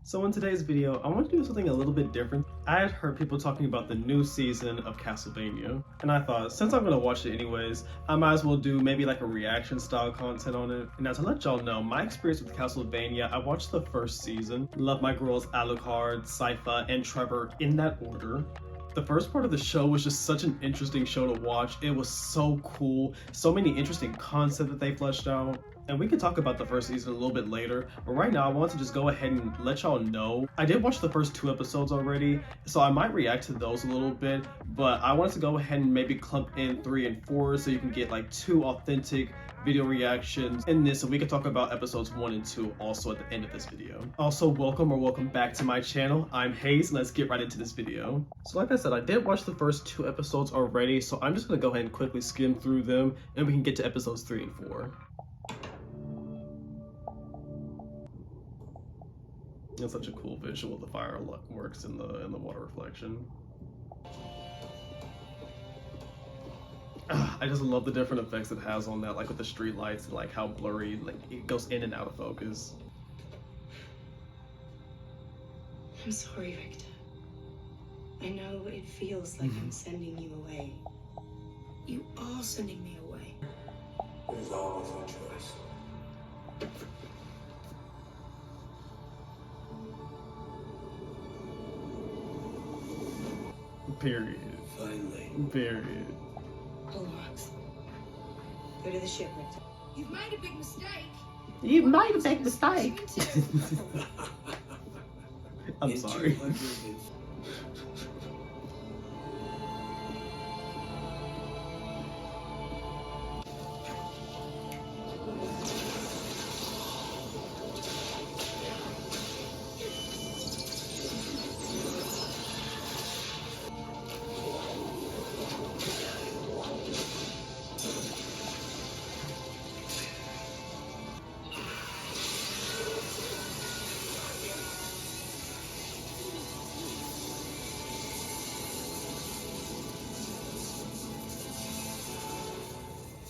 So in today's video, I want to do something a little bit different. I had heard people talking about the new season of Castlevania, and I thought, since I'm gonna watch it anyways, I might as well do maybe like a reaction style content on it. And now to let y'all know, my experience with Castlevania, I watched the first season. Love my girls Alucard, Sypha, and Trevor in that order. The first part of the show was just such an interesting show to watch. It was so cool, so many interesting concepts that they fleshed out. And we could talk about the first season a little bit later, but right now I want to just go ahead and let y'all know. I did watch the first 2 episodes already, so I might react to those a little bit, but I wanted to go ahead and maybe clump in 3 and 4 so you can get like 2 authentic video reactions in this, so we can talk about episodes 1 and 2 also at the end of this video. Also, welcome back to my channel. I'm Hayes, and let's get right into this video. So like I said, I did watch the first 2 episodes already, so I'm just gonna go ahead and quickly skim through them, and we can get to episodes 3 and 4. It's such a cool visual. The fireworks in the water reflection. I just love the different effects it has on that, like with the street lights and like how blurry, like it goes in and out of focus. I'm sorry, Victor. I know it feels like I'm sending you away. You are sending me away. There's always a choice. Period. Finally. Period. Olrax, go to the ship, Victor. You've made a big mistake. You made a big mistake. I'm In sorry. 200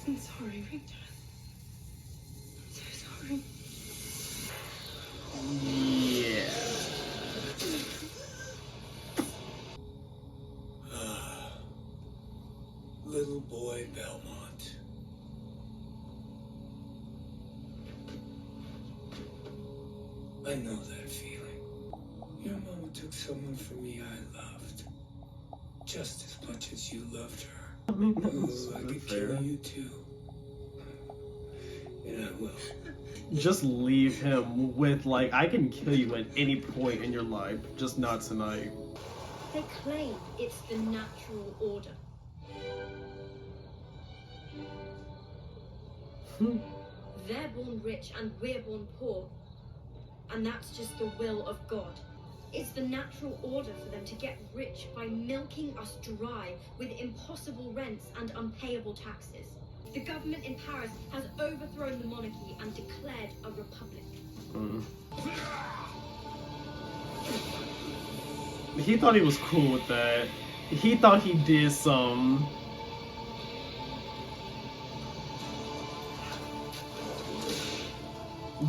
I'm sorry, Victor. I'm so sorry. Yeah. Little boy Belmont. I know that feeling. Your mama took someone from me I loved. Just as much as you loved her. I mean, I could kill you too. And I will. Just leave him with like, I can kill you at any point in your life, just not tonight. They claim it's the natural order. They're born rich and we're born poor. And that's just the will of God. It's the natural order for them to get rich by milking us dry with impossible rents and unpayable taxes. The government in Paris has overthrown the monarchy and declared a republic. He thought he was cool with that. He thought he did some.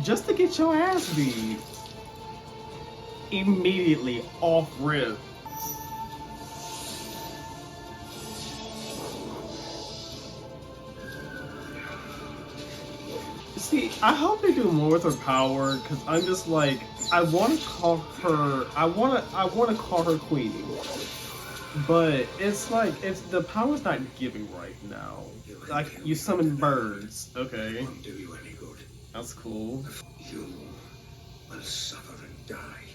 Just to get your ass beat. Immediately off rip. See, I hope they do more with her power, because I'm just like, I want to call her, I want to call her Queenie, but it's like, the power's not giving right now. Like, you summon birds, okay, Won't do you any good. that's cool. You will suffer and die,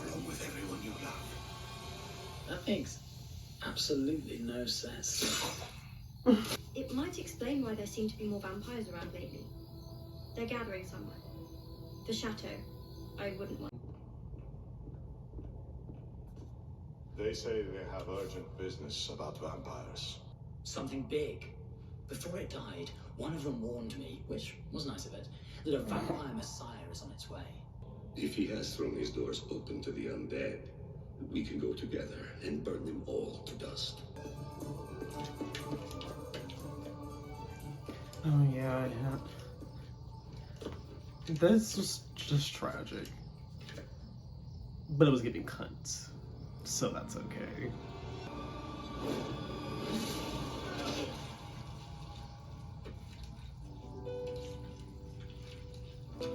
along with everyone you love. That makes absolutely no sense. It might explain why there seem to be more vampires around lately. They're gathering somewhere. The chateau. I wouldn't want. They say they have urgent business about vampires. Something big. Before it died, one of them warned me, which was nice of it, that a vampire messiah is on its way. If he has thrown his doors open to the undead, we can go together and burn them all to dust. Oh yeah, This was just tragic. but it was giving cunt, so that's okay.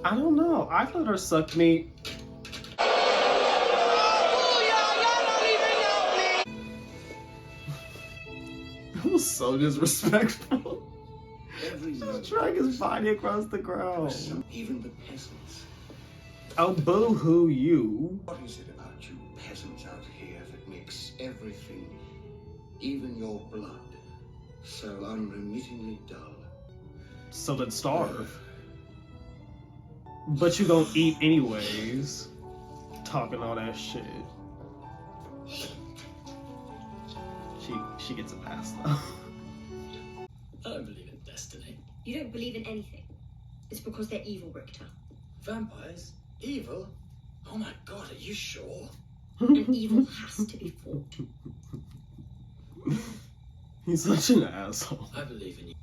I don't know. I let her suck me. It was so disrespectful. Just drag his body across the ground. Even the peasants. Oh, boo-hoo you. What is it about you peasants out here that makes everything, even your blood, so unremittingly dull? So then starve. But you gonna eat anyways. Talking all that shit. She gets a pass though. I don't believe in destiny. You don't believe in anything. It's because they're evil, Richter. Vampires? Evil? Oh my god, are you sure? And evil has to be fought. He's such an asshole. I believe in you.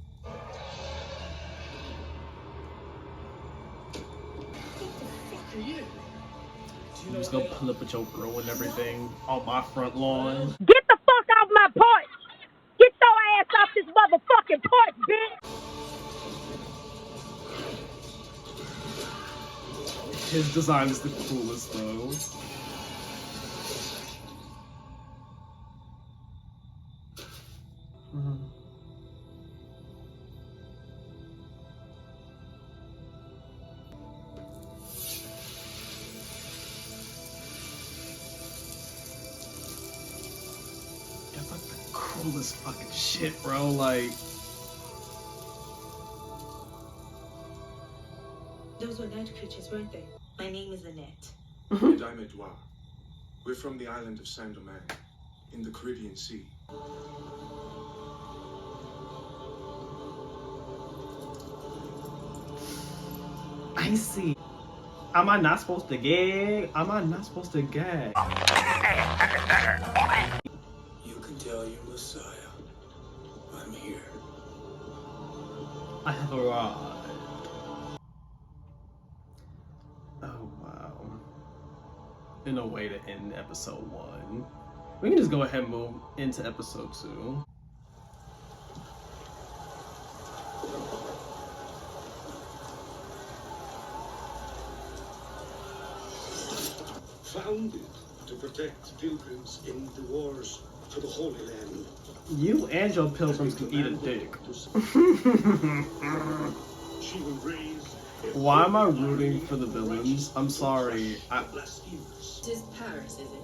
You just gonna pull up with your girl and everything on my front lawn. Get the fuck off my porch! Get your ass off this motherfucking porch, bitch! His design is the coolest though. That's like the coolest fucking shit, bro. Like, Those were night creatures, weren't they? My name is Annette. And I'm Edouard. We're from the island of Saint-Domingue, in the Caribbean Sea. I see. Am I not supposed to gag? Am I not supposed to gag? You can tell your Messiah. I'm here. I have arrived. Oh wow. In a way to end episode 1. We can just go ahead and move into episode 2. Founded to protect pilgrims in the wars for the Holy Land. You and your pilgrims can eat a dick. She will raise Why am I rooting for the villains? I'm sorry. It is Paris, is it?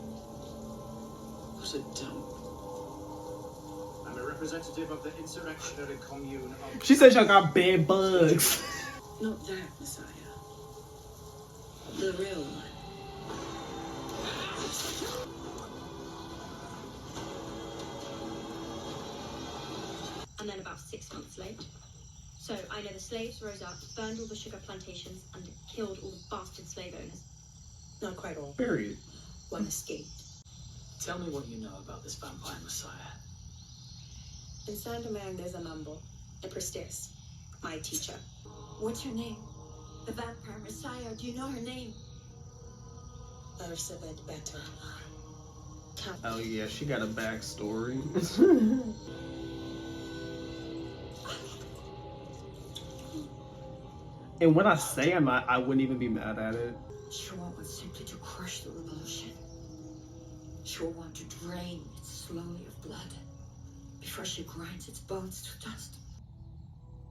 Was it dumb? I'm a representative of the insurrectionary commune of... She said y'all got bad bugs. Not that Messiah. The real one. And then about 6 months late. So I know the slaves rose up, burned all the sugar plantations, and killed all the bastard slave owners. Not quite all. Period. One escaped. Tell me what you know about this vampire messiah. In Saint-Domingue, there's a mumble, a priestess, my teacher. What's her name? The vampire messiah. Do you know her name? Elizabeth better. Oh yeah, she got a backstory. And when I say I wouldn't even be mad at it. She won't want simply to crush the revolution. She will want to drain it slowly of blood before she grinds its bones to dust.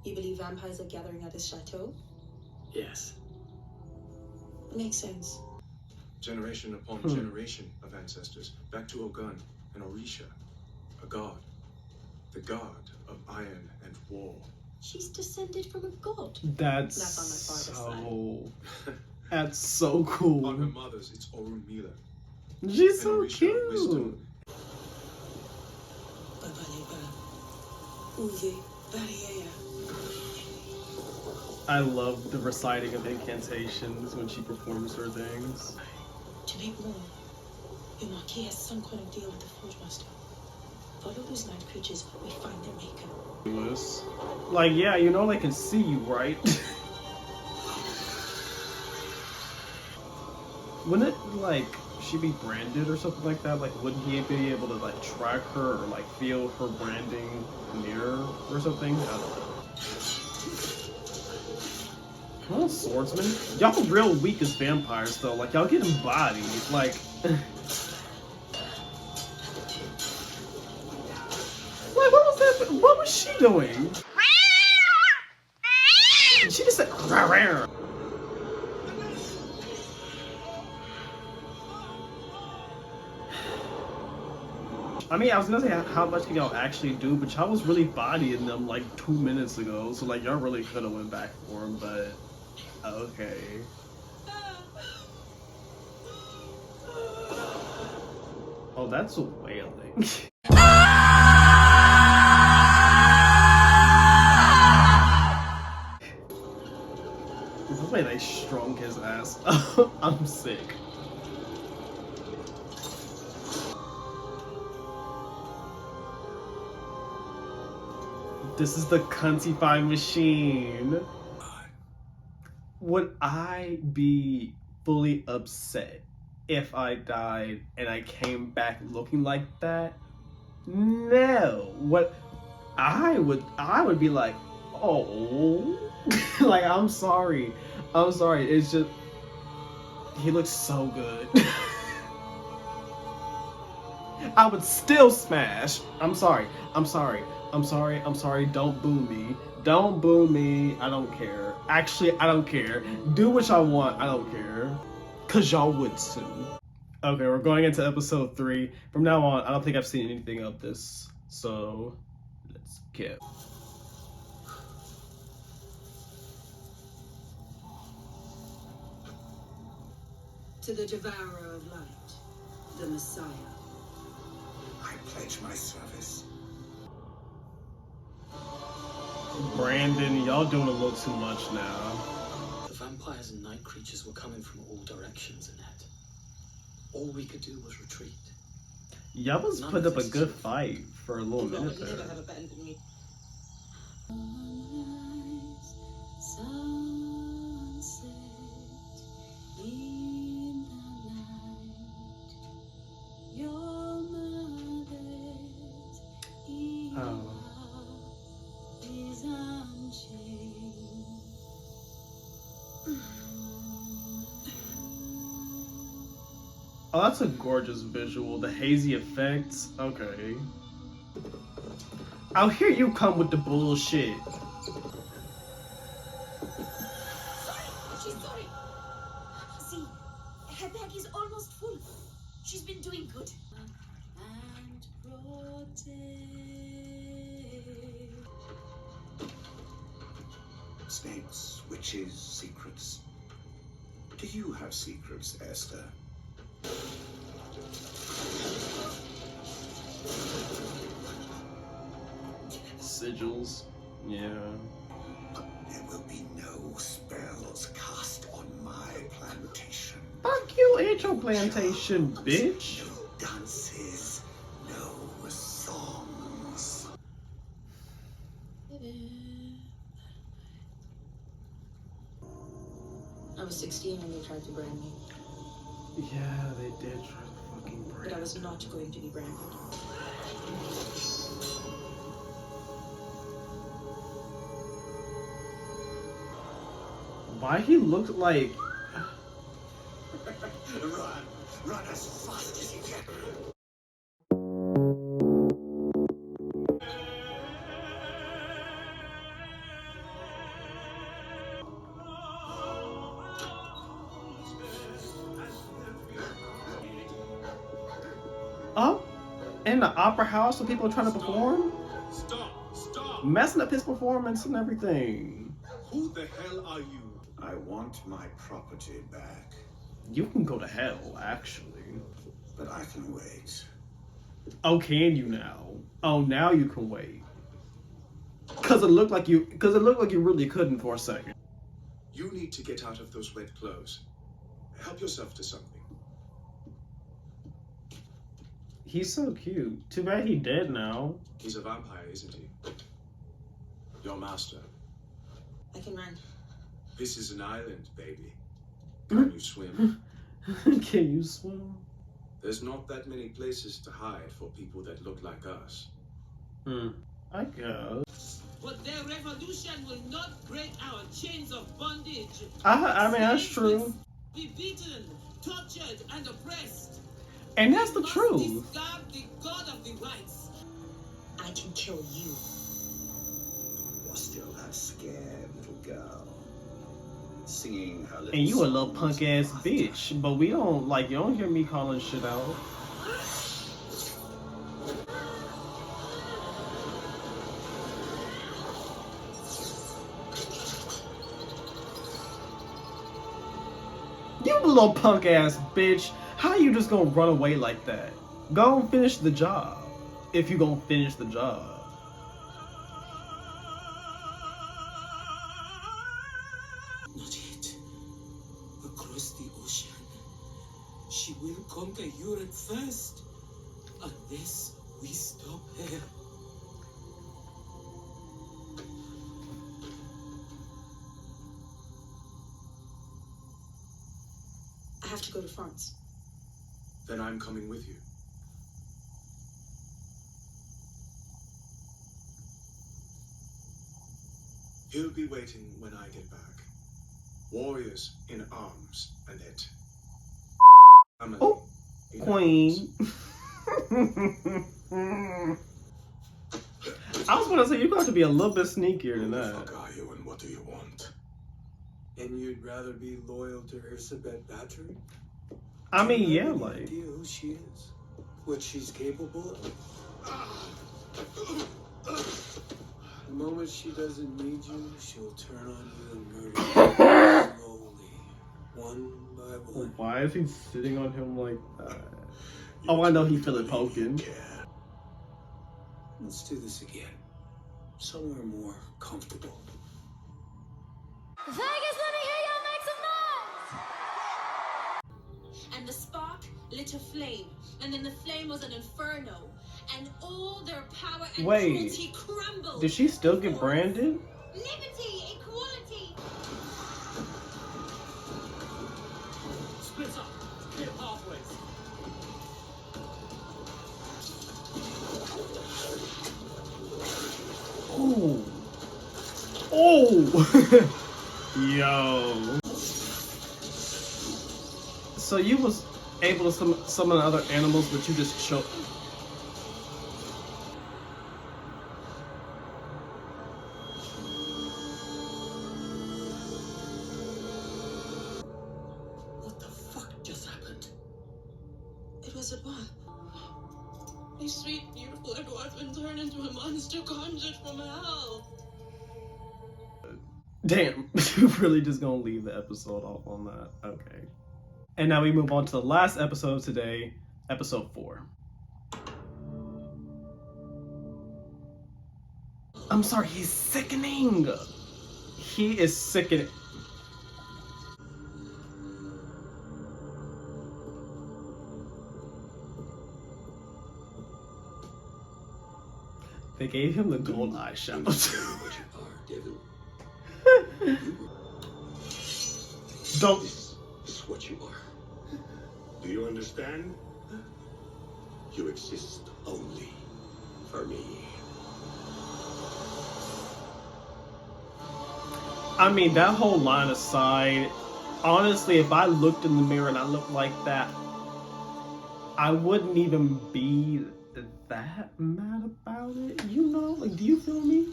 You believe vampires are gathering at this chateau? Yes. Makes sense. Generation upon generation of ancestors, back to Ogun and Orisha, a god. The god of iron and war. She's descended from a god. That's That's on my father's so. That's so On her cool. mother's, it's Orunmila. She's so and Orisha, cute. wisdom. I love the reciting of incantations when she performs her things. To make more, the Marquis has some kind of deal with the Forge Master. Follow those night creatures, we find their maker. Like, yeah, you know they can see you, right? When it, like, she she be branded or something like that? Like, wouldn't he be able to like track her or like feel her branding near her or something? I don't know. Come on, swordsman. Y'all real weak as vampires though. Like, y'all getting bodies. Like, like what was that? What was she doing? She just said, "Rah, rah." I mean, I was gonna say how much can y'all actually do, but y'all was really bodying them like 2 minutes ago, so like y'all really could have went back for him, but okay. Oh, that's wailing. The way they strung his ass. I'm sick. This is the cuntify machine. Would I be fully upset if I died and I came back looking like that? No. What I would be like, oh, like I'm sorry. It's just he looks so good. I would still smash. I'm sorry. Don't boo me. Don't boo me. I don't care. Actually, I don't care. Do what y'all want. I don't care. Cause y'all would too. Okay, we're going into episode 3. From now on, I don't think I've seen anything of this. So, let's get. To the devourer of light, the Messiah. I pledge my service. Brandon, y'all doing a little too much now. The vampires and night creatures were coming from all directions, Annette. All we could do was retreat. Y'all was putting up a good fight for a little minute You there. never have abandoned me. Oh. Oh, that's a gorgeous visual. The hazy effects. Okay. I'll hear you come with the bullshit. She's sorry. See, her bag is almost full. She's been doing good. And protect. Snakes, witches, secrets. Do you have secrets, Esther? Sigils. Yeah. But there will be no spells cast on my plantation. Fuck you and your plantation, bitch. No dances, no songs. I was 16 when they tried to brand me, Yeah, they did try to fucking but break. I was not going to be branded. Why he looks like Run as fast as you can. up in the opera house when people are trying to perform? Stop! Messing up his performance and everything. Who the hell are you? I want my property back, You can go to hell, actually. but I can wait. Oh, can you now? Oh, now you can wait. Cause it looked like you really couldn't for a second. You need to get out of those wet clothes. Help yourself to something. He's so cute. Too bad he dead now. He's a vampire, isn't he? Your master. I can run. This is an island, baby. Can you swim? Can you swim? There's not that many places to hide for people that look like us. I guess. But their revolution will not break our chains of bondage. I mean, that's Slaves true. will be beaten, tortured, and oppressed. And that's the We must truth. discard the god of the rights. I can kill you. You're still that scared little girl. Singing her little And you a little songs punk ass of bitch. But we don't, like, you don't hear me calling shit out. You little punk ass bitch. How you just gonna run away like that? Go and finish the job. If you gonna finish the job. Not yet. Across the ocean, she will conquer Europe first, unless we stop her. I have to go to France. Then I'm coming with you. He'll be waiting when I get back. Warriors in arms, Annette. Emily, Oh, in arms. Queen. I was gonna say you got to be a little bit sneakier than Who the that. fuck are you and what do you want? And you'd rather be loyal to Elisabeth Bathory? I mean, Do you yeah, have any like. idea who she is? What she's capable of? The moment she doesn't need you, she'll turn on you and murder you slowly, one by one. Why is he sitting on him like that? Oh, I know he feeling poking. Let's do this again. Somewhere more comfortable. Vegas, let me hear y'all make some noise! And the spark lit a flame, and then the flame was an inferno, and all their power and cruelty crumbled. Did she still get branded? Liberty, equality. Split up, clear pathways. Oh. Oh. Yo. So you was able to summon other animals, but you just choked. What the fuck just happened? It was a bomb. A sweet, beautiful dwarf turned into a monster conjured from hell. Damn, you really just gonna leave the episode off on that. Okay. And now we move on to the last episode today, episode 4. I'm sorry, he's sickening. He is sickening. They gave him the gold eyeshadow. Don't. This is what you are. Do you understand? You exist only for me. I mean, that whole line aside, honestly, if I looked in the mirror and I looked like that, I wouldn't even be that mad about it. You know, like, do you feel me?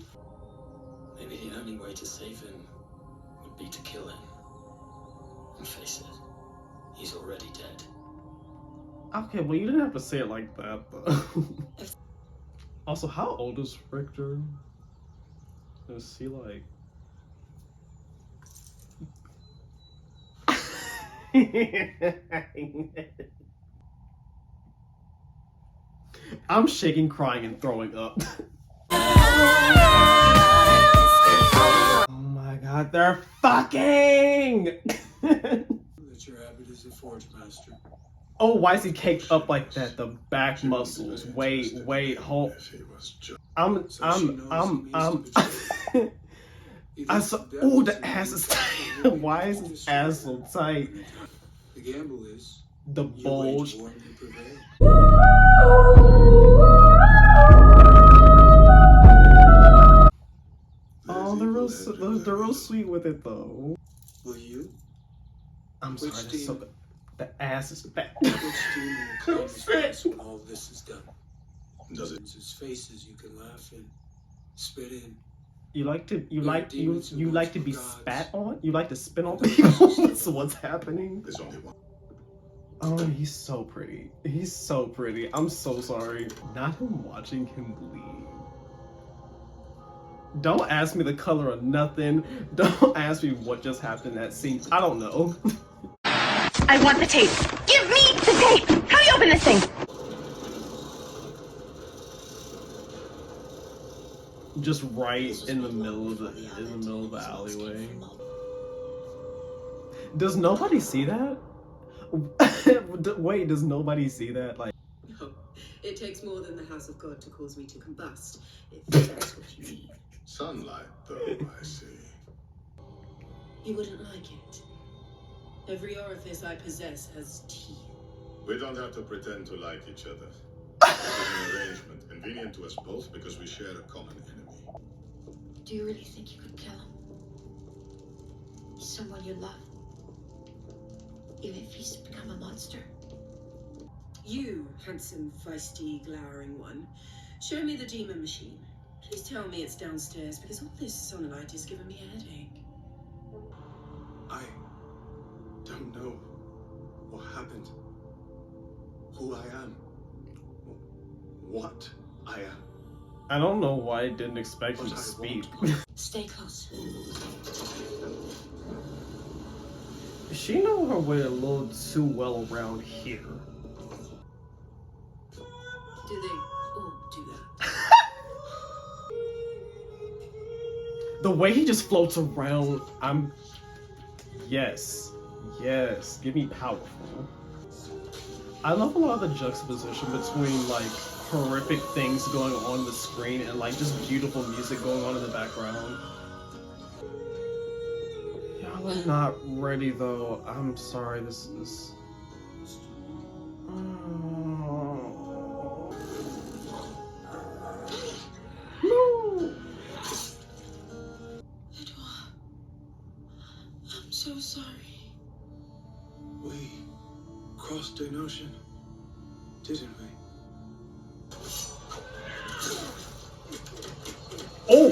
Maybe the only way to save him would be to kill him. And face it, he's already dead. Okay, well, you didn't have to say it like that, though. Also, how old is Richter? Is he like... I'm shaking, crying, and throwing up. Oh my god, they're fucking! That your habit is a forge master. Oh, why is he caked up like that? The back muscles. Wait, hold. I'm. I saw. Oh, the ass is tight. Why is his ass so tight? The gamble is the bulge. Oh, they're real sweet with it though. Will you? I'm sorry, that's so good. The ass is fat. Which demon will claim his place when all this is done? Does it? His faces you can laugh in, spit in. You like to be gods. spat on? You like to spit on people? That's what's happening. There's only one. Oh, he's so pretty. He's so pretty. I'm so sorry. Not him watching him bleed. Don't ask me the color of nothing. Don't ask me what just happened in that scene. I don't know. I want the tape. Give me the tape. How do you open this thing? Just right in the middle of the alleyway. Does nobody see that? Wait, does nobody see that? Like, No, it takes more than the house of God to cause me to combust, if that's what you mean. Sunlight, though, I see. You wouldn't like it. Every orifice I possess has teeth. We don't have to pretend to like each other. It is an arrangement convenient to us both because we share a common enemy. Do you really think you could kill him? Someone you love? Even if he's become a monster? You, handsome, feisty, glowering one, show me the demon machine. Please tell me it's downstairs, because all this sonolite is giving me a headache. I don't know what happened, who I am, what I am. I don't know why I didn't expect him to speak. Stay close. She know her way a little too well around here. Do they all do that? The way he just floats around, yes, give me powerful. I love a lot of the juxtaposition between like horrific things going on the screen and like just beautiful music going on in the background. Y'all are not ready though. I'm sorry, this is... Oh. No! Edouard, I'm so sorry. We crossed an ocean, didn't we? Oh!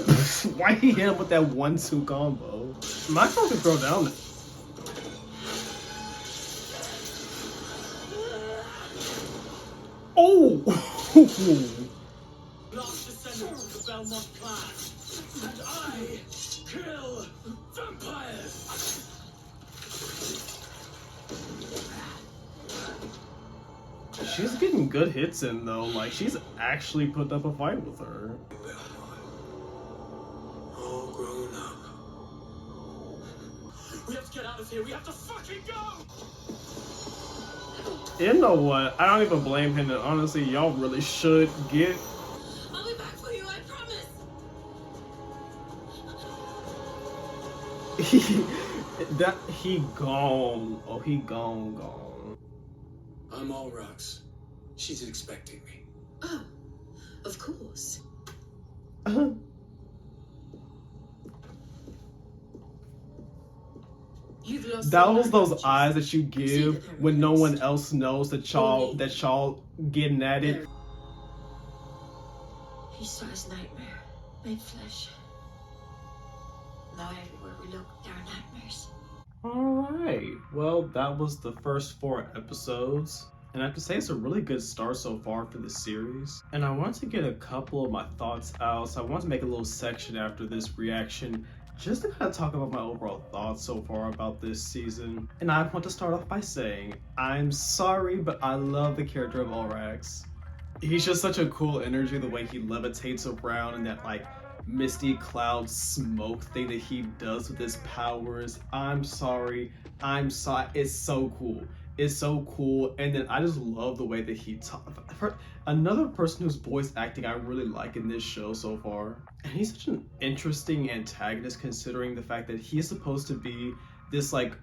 Why he hit him with that 1-2 combo? My phone can throw down. Oh! Last descendant of the Belmont clan, and I kill vampires! She's getting good hits in though, like she's actually put up a fight with her. All grown up. We have to get out of here, we have to fucking go! You know what? I don't even blame him, and honestly, y'all really should get... I'll be back for you, I promise. He gone. Oh, he gone. I'm Olrax. She's expecting me. Oh, of course. You've lost That some was those languages. eyes that you give when no one else knows that y'all getting at it. He saw his nightmare, made flesh. Now everywhere we look, there are nightmares. Alright, well that was the first 4 episodes. And I have to say it's a really good start so far for the series. And I want to get a couple of my thoughts out, so I want to make a little section after this reaction just to kind of talk about my overall thoughts so far about this season. And I want to start off by saying, I'm sorry, but I love the character of Olrax. He's just such a cool energy, the way he levitates around and that like misty cloud smoke thing that he does with his powers. I'm sorry, it's so cool. It's so cool, and then I just love the way that he talks. Another person whose voice acting I really like in this show so far. And he's such an interesting antagonist considering the fact that he's supposed to be this like,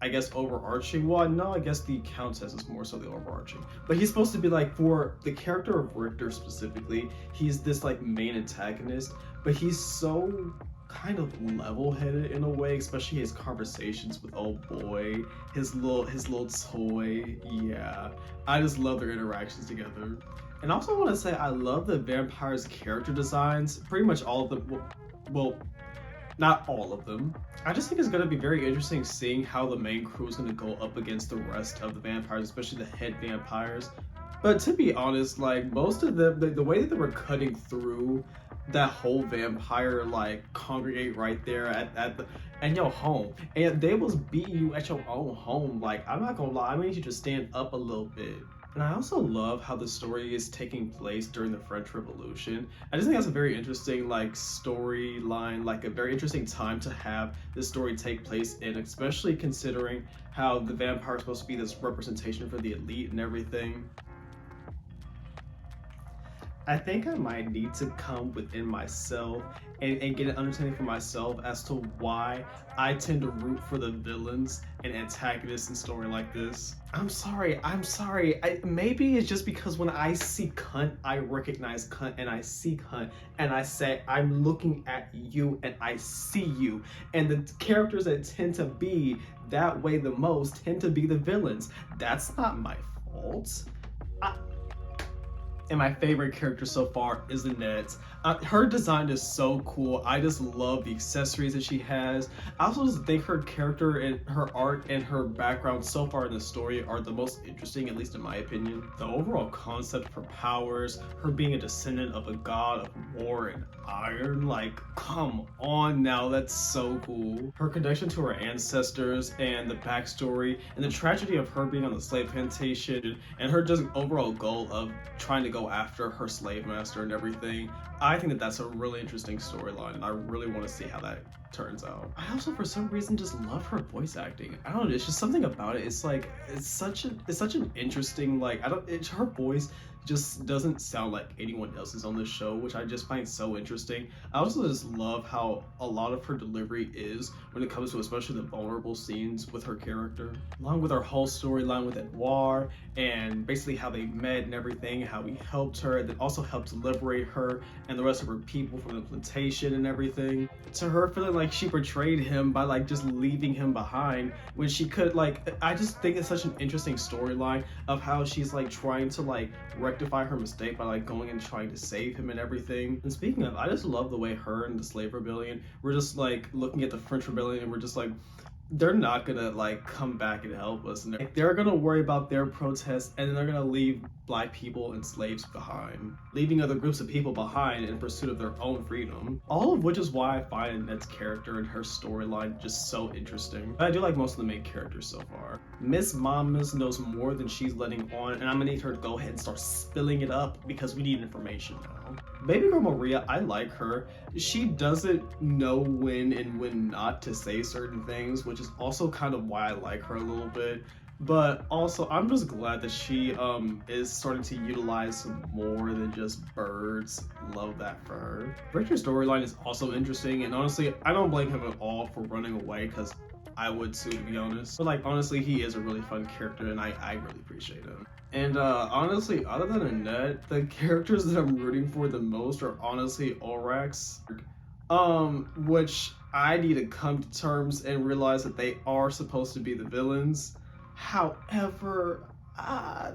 I guess, overarching one. No, I guess the Countess is more so the overarching. But he's supposed to be like, for the character of Richter specifically, he's this like main antagonist, but he's so kind of level-headed in a way, especially his conversations with old boy, his little toy. Yeah, I just love their interactions together. And I also want to say I love the vampires' character designs. Pretty much all of them. Well, not all of them. I just think it's going to be very interesting seeing how the main crew is going to go up against the rest of the vampires, especially the head vampires. But to be honest, like, most of them, the way that they were cutting through that whole vampire like congregate right there at your home, and they was beating you at your own home. Like, I'm not gonna lie, I need you to stand up a little bit. And I also love how the story is taking place during the French Revolution. I just think that's a very interesting like storyline, like a very interesting time to have this story take place in, especially considering how the vampire is supposed to be this representation for the elite and everything. I think I might need to come within myself and get an understanding for myself as to why I tend to root for the villains and antagonists in story like this. I'm sorry. Maybe it's just because when I see cunt, I recognize cunt, and I see cunt, and I say, I'm looking at you and I see you. And the characters that tend to be that way the most tend to be the villains. That's not my fault. And my favorite character so far is Annette. Her design is so cool. I just love the accessories that she has. I also just think her character and her art and her background so far in the story are the most interesting, at least in my opinion. The overall concept of her powers, her being a descendant of a god of war and iron, like, come on now, that's so cool. Her connection to her ancestors and the backstory and the tragedy of her being on the slave plantation and her just overall goal of trying to go after her slave master and everything. I think that that's a really interesting storyline, and I really want to see how that turns out. I also, for some reason, just love her voice acting. I don't know, it's just something about it. It's like, it's such an interesting, like, her voice just doesn't sound like anyone else's on this show, which I just find so interesting. I also just love how a lot of her delivery is when it comes to especially the vulnerable scenes with her character, along with her whole storyline with Edouard and basically how they met and everything, how he helped her and then also helped liberate her and the rest of her people from the plantation and everything, to her feeling like she betrayed him by like just leaving him behind when she could, like, I just think it's such an interesting storyline of how she's like trying to like rectify her mistake by like going and trying to save him and everything. And speaking of, I just love the way her and the slave rebellion, we're just like looking at the French rebellion and we're just like, they're not gonna like come back and help us, and they're gonna worry about their protests and then they're gonna leave black people and slaves behind, leaving other groups of people behind in pursuit of their own freedom. All of which is why I find Annette's character and her storyline just so interesting. I do like most of the main characters so far. Miss Mamas knows more than she's letting on, and I'm gonna need her to go ahead and start spilling it up because we need information now. Baby girl Maria, I like her. She doesn't know when and when not to say certain things, which is also kind of why I like her a little bit. But also, I'm just glad that she is starting to utilize more than just birds. Love that for her. Richard's storyline is also interesting, and honestly, I don't blame him at all for running away, because I would too, to be honest. But like, honestly, he is a really fun character, and I really appreciate him. And honestly, other than Annette, the characters that I'm rooting for the most are honestly Olrax, which I need to come to terms and realize that they are supposed to be the villains. However,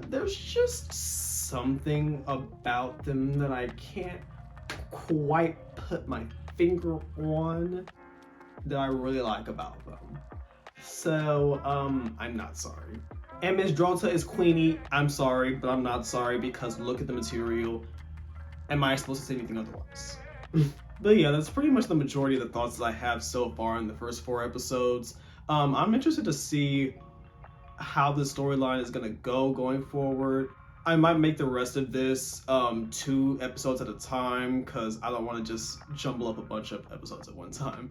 there's just something about them that I can't quite put my finger on that I really like about them. So, I'm not sorry. And Miss Drota is Queenie. I'm sorry, but I'm not sorry because look at the material. Am I supposed to say anything otherwise? But yeah, that's pretty much the majority of the thoughts that I have so far in the first 4 episodes. I'm interested to see how the storyline is gonna go going forward. I might make the rest of this 2 episodes at a time because I don't want to just jumble up a bunch of episodes at one time.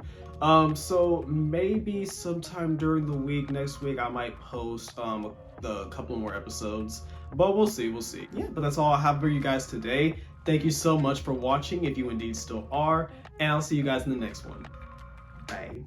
So maybe sometime during the week, next week, I might post a couple more episodes, but we'll see. Yeah, but that's all I have for you guys today. Thank you so much for watching, if you indeed still are, and I'll see you guys in the next one. Bye.